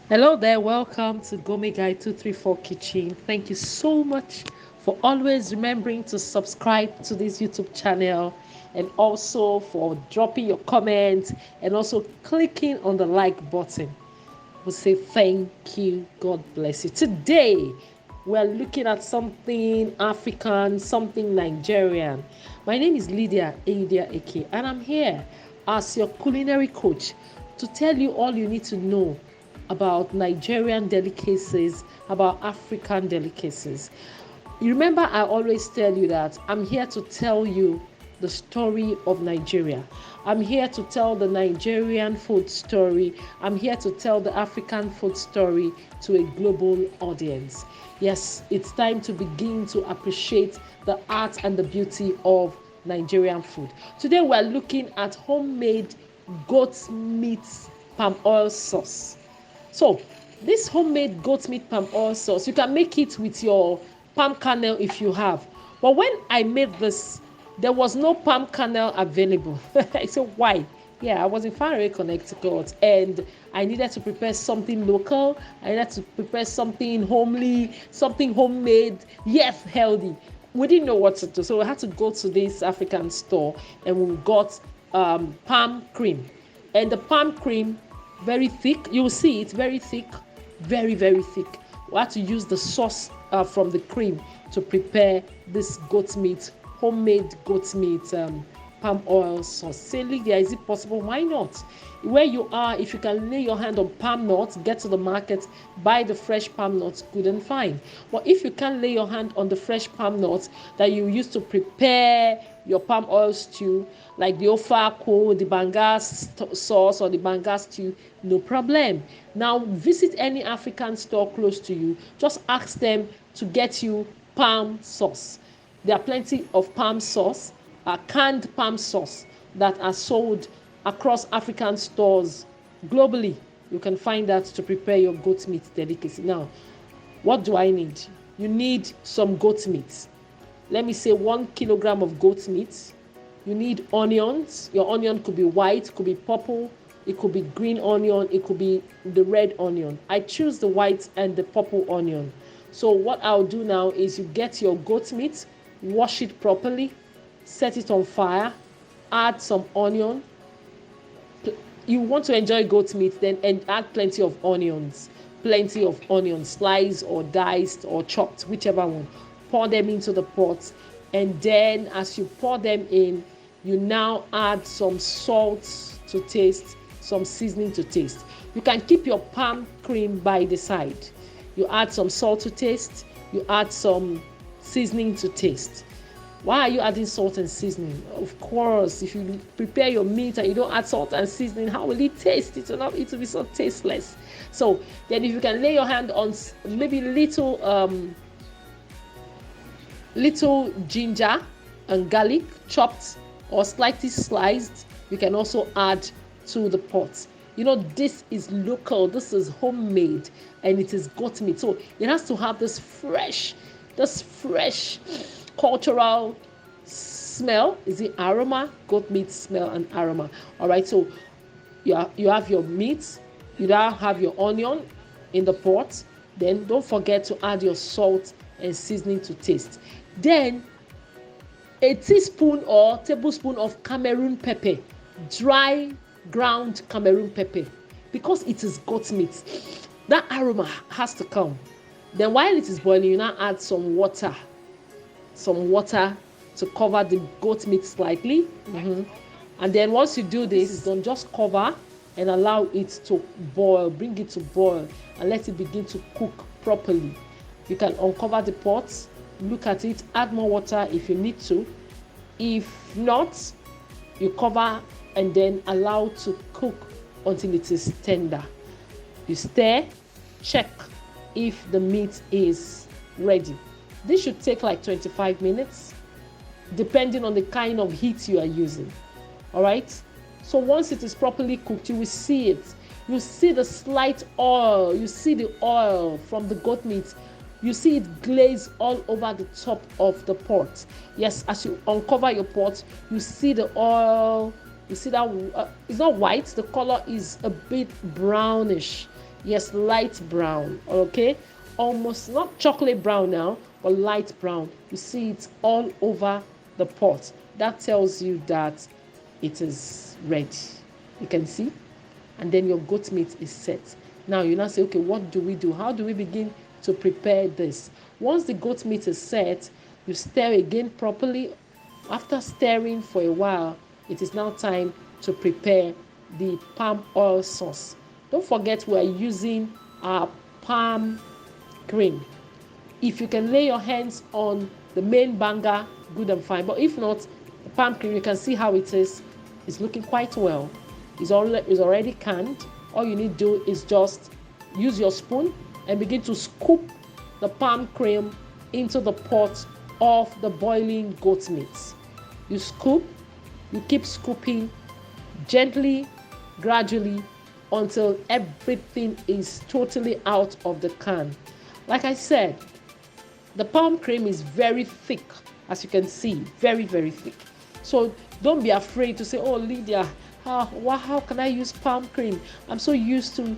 Hello there, welcome to Gourmet Guy 234 Kitchen. Thank you so much for always remembering to subscribe to this YouTube channel and also for dropping your comments and also clicking on the like button. We say thank you, God bless you. Today, we're looking at something African, something Nigerian. My name is Lydia Eidia Eke, and I'm here as your culinary coach to tell you all you need to know about Nigerian delicacies, about African delicacies. You remember, I always tell you that I'm here to tell you the story of Nigeria. I'm here to tell the Nigerian food story. I'm here to tell the African food story to a global audience. Yes, it's time to begin to appreciate the art and the beauty of Nigerian food. Today we're looking at homemade goat meat palm oil sauce. So this homemade goat meat palm oil sauce, you can make it with your palm kernel if you have. But when I made this, there was no palm kernel available. I said, why? Yeah, I was in Faraway, Connecticut, and I needed to prepare something local. I needed to prepare something homely, something homemade, yet healthy. We didn't know what to do, so we had to go to this African store, and we got palm cream. And the palm cream, very thick. You will see it's very thick, very, very thick. We had to use the sauce from the cream to prepare this goat meat, homemade goat meat palm oil sauce. Say, Lydia, is it possible? Why not? Where you are, if you can lay your hand on palm nuts, get to the market, buy the fresh palm nuts, good and fine. But if you can't lay your hand on the fresh palm nuts that you use to prepare your palm oil stew, like the ofako, the banga sauce, or the banga stew, no problem. Now visit any African store close to you. Just ask them to get you palm sauce. There are plenty of palm sauce, canned palm sauce that are sold across African stores globally. You can find that to prepare your goat meat delicacy. Now, what do I need? You need some goat meat. Let me say 1 kilogram of goat meat. You need onions. Your onion could be white, could be purple, it could be green onion, it could be the red onion. I choose the white and the purple onion. So what I'll do now is you get your goat meat, wash it properly, set it on fire, add some onion. You want to enjoy goat meat, then and add plenty of onions, sliced or diced or chopped, whichever one. Pour them into the pot, and then as you pour them in, you now add some salt to taste, some seasoning to taste. You can keep your palm cream by the side. You add some salt to taste, you add some seasoning to taste. Why are you adding salt and seasoning? Of course, if you prepare your meat and you don't add salt and seasoning, how will it taste? It will be so tasteless. So then if you can lay your hand on maybe little ginger and garlic chopped or slightly sliced, you can also add to the pot. You know, this is local, this is homemade, and it is goat meat. So it has to have this fresh cultural smell. Is it aroma? Goat meat smell and aroma. All right, so you have your meat, you now have your onion in the pot. Then don't forget to add your salt and seasoning to taste. Then a teaspoon or tablespoon of Cameroon pepper, dry ground Cameroon pepper, because it is goat meat. That aroma has to come. Then while it is boiling, you now add some water to cover the goat meat slightly. And then once you do this, don't just cover and allow it to boil. Bring it to boil and let it begin to cook properly. You can uncover the pot, look at it, add more water if you need to. If not, you cover and then allow to cook until it is tender. You stir, check if the meat is ready. This should take like 25 minutes, depending on the kind of heat you are using. All right. So once it is properly cooked, you will see it. You see the slight oil. You see the oil from the goat meat. You see it glaze all over the top of the pot. Yes, as you uncover your pot, you see the oil. You see that it's not white. The color is a bit brownish. Yes, light brown. Okay, almost not chocolate brown now, but light brown. You see it all over the pot. That tells you that it is ready. You can see, and then your goat meat is set. Now you now say, okay, what do we do? How do we begin to prepare this? Once the goat meat is set, you stir again properly. After stirring for a while, it is now time to prepare the palm oil sauce. Don't forget we are using our palm cream. If you can lay your hands on the main banger, good and fine. But if not, the palm cream, you can see how it is. It's looking quite well. It's already canned. All you need to do is just use your spoon and begin to scoop the palm cream into the pot of the boiling goat meat. You scoop, you keep scooping gently, gradually, until everything is totally out of the can. Like I said, the palm cream is very thick, as you can see, very, very thick. So don't be afraid to say, oh, Lydia, how can I use palm cream? I'm so used to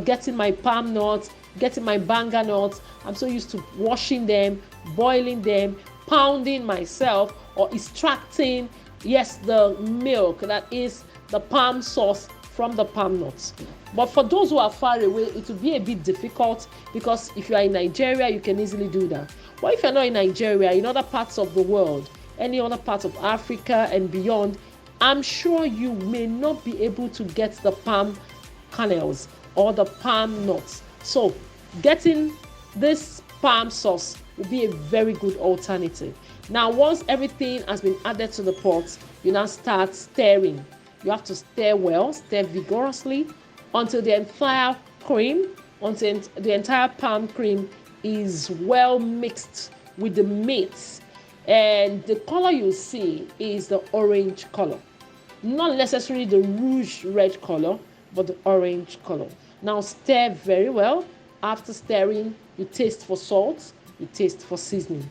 getting my palm nuts, getting my banga nuts. I'm so used to washing them, boiling them, pounding myself, or extracting, yes, the milk that is the palm sauce from the palm nuts. But for those who are far away, it will be a bit difficult, because if you are in Nigeria, you can easily do that. But if you're not in Nigeria, in other parts of the world, any other parts of Africa and beyond, I'm sure you may not be able to get the palm kernels or the palm nuts. So getting this palm sauce will be a very good alternative. Now, once everything has been added to the pot, you now start stirring. You have to stir well, stir vigorously until the entire palm cream is well mixed with the meat. And the color you see is the orange color. Not necessarily the rouge red color, but the orange color. Now stir very well. After stirring, you taste for salt, you taste for seasoning.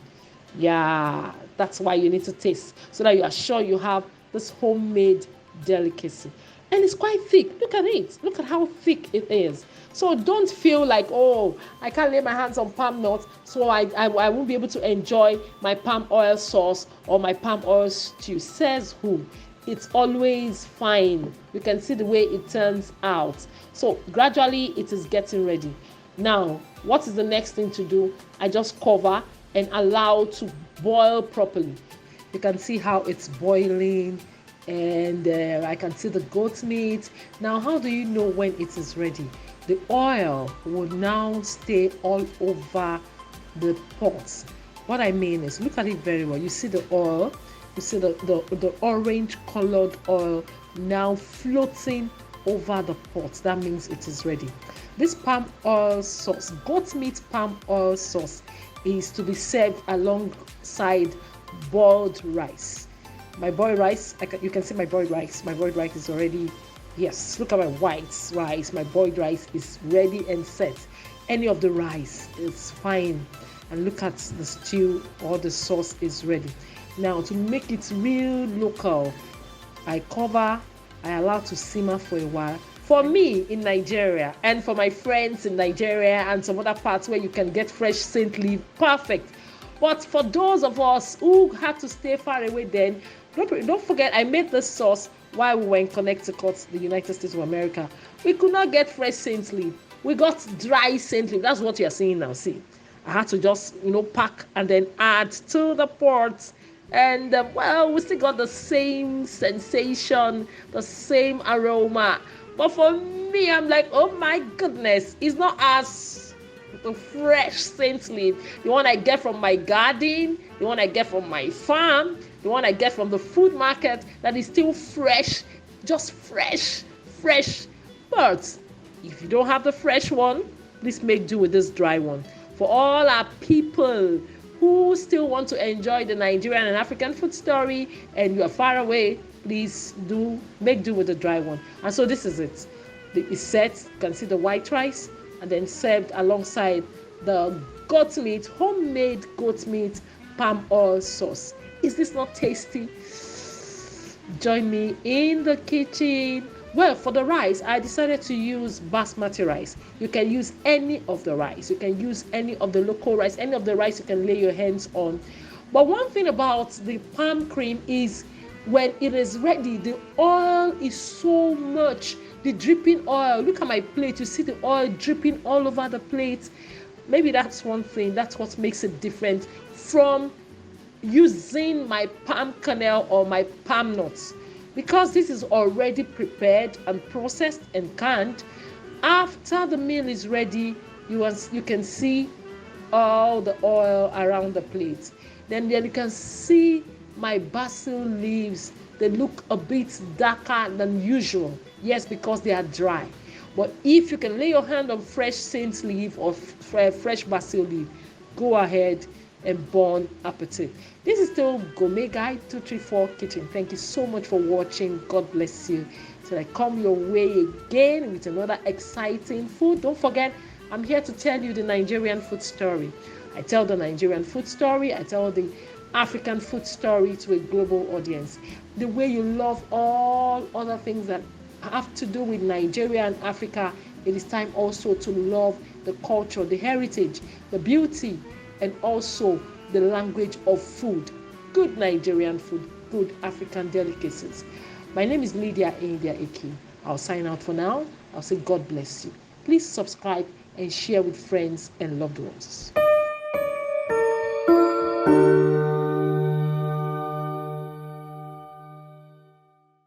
Yeah, that's why you need to taste, so that you are sure you have this homemade delicacy. And it's quite thick. Look at it. Look at how thick it is. So don't feel like, oh, I can't lay my hands on palm nuts, so I won't be able to enjoy my palm oil sauce or my palm oil stew. Says who? It's always fine. You can see the way it turns out. So gradually it is getting ready. Now, what is the next thing to do? I just cover and allow to boil properly. You can see how it's boiling, and I can see the goat meat. Now, how do you know when it is ready? The oil will now stay all over the pot. What I mean is, look at it very well. You see the oil, you see the orange colored oil now floating over the pot. That means it is ready. This palm oil sauce, goat meat palm oil sauce, is to be served alongside boiled rice. My boiled rice, you can see my boiled rice. My boiled rice is already, yes, look at my white rice. My boiled rice is ready and set. Any of the rice is fine. And look at the stew or the sauce is ready. Now, to make it real local, I cover, I allow to simmer for a while. For me in Nigeria, and for my friends in Nigeria and some other parts where you can get fresh saint leaf, perfect. But for those of us who had to stay far away, then don't forget, I made this sauce while we were in Connecticut, the United States of America. We could not get fresh saint leaf. We got dry saint leaf. That's what you're seeing now. See, I had to just pack and then add to the pot. And well, we still got the same sensation, the same aroma. But for me, I'm like, oh my goodness, it's not as the fresh saint leaf, the one I get from my garden, the one I get from my farm, the one I get from the food market, that is still fresh, just fresh. But if you don't have the fresh one, please make do with this dry one. For all our people who still want to enjoy the Nigerian and African food story and you are far away, please make do with the dry one. And so this is it. It's set. You can see the white rice, and then served alongside the goat meat, homemade goat meat palm oil sauce. Is this not tasty? Join me in the kitchen Well, for the rice, I decided to use basmati rice. You can use any of the rice. You can use any of the local rice, any of the rice you can lay your hands on. But one thing about the palm cream is when it is ready, the oil is so much. The dripping oil. Look at my plate. You see the oil dripping all over the plate. Maybe that's one thing. That's what makes it different from using my palm kernel or my palm nuts, because this is already prepared and processed and canned. After the meal is ready, you can see all the oil around the plate. Then you can see my basil leaves. They look a bit darker than usual. Yes, because they are dry. But if you can lay your hand on fresh saint leaf or fresh basil leaf, go ahead and bon appetit. This is still Gourmet Guide 234 Kitchen. Thank you so much for watching. God bless you. Till I come your way again with another exciting food. Don't forget, I'm here to tell you the Nigerian food story. I tell the Nigerian food story. I tell the African food story to a global audience. The way you love all other things that have to do with Nigeria and Africa, it is time also to love the culture, the heritage, the beauty, and also the language of food. Good Nigerian food, good African delicacies. My name is Lydia India Eki. I'll sign out for now. I'll say God bless you. Please subscribe and share with friends and loved ones.